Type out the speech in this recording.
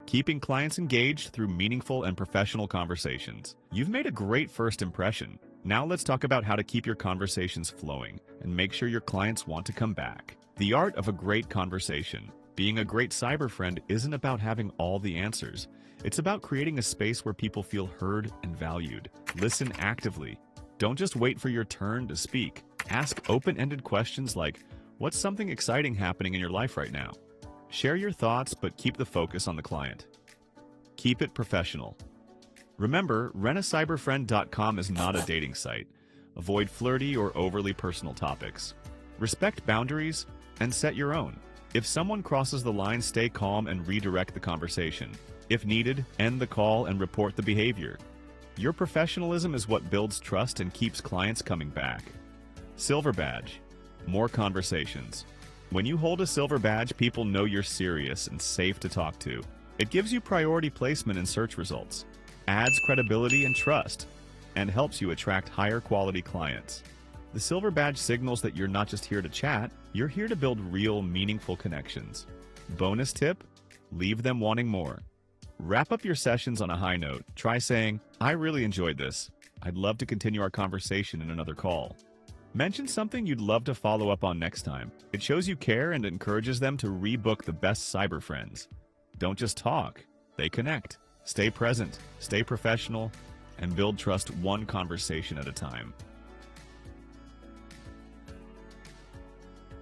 keeping clients engaged through meaningful and professional conversations. You've made a great first impression. Now let's talk about how to keep your conversations flowing and make sure your clients want to come back. The art of a great conversation. Being a great cyber friend isn't about having all the answers. It's about creating a space where people feel heard and valued. Listen actively. Don't just wait for your turn to speak. Ask open-ended questions like, what's something exciting happening in your life right now? Share your thoughts, but keep the focus on the client. Keep it professional. Remember, rentacyberfriend.com is not a dating site. Avoid flirty or overly personal topics. Respect boundaries and set your own. If someone crosses the line, stay calm and redirect the conversation. If needed, end the call and report the behavior. Your professionalism is what builds trust and keeps clients coming back. Silver badge. More conversations. When you hold a silver badge, people know you're serious and safe to talk to. It gives you priority placement in search results, adds credibility and trust, and helps you attract higher quality clients. The silver badge signals that you're not just here to chat, you're here to build real, meaningful connections. Bonus tip: leave them wanting more. Wrap up your sessions on a high note. Try saying, I really enjoyed this. I'd love to continue our conversation in another call. Mention something you'd love to follow up on next time. It shows you care and encourages them to rebook the best cyber friends. Don't just talk, they connect. Stay present, stay professional, and build trust one conversation at a time.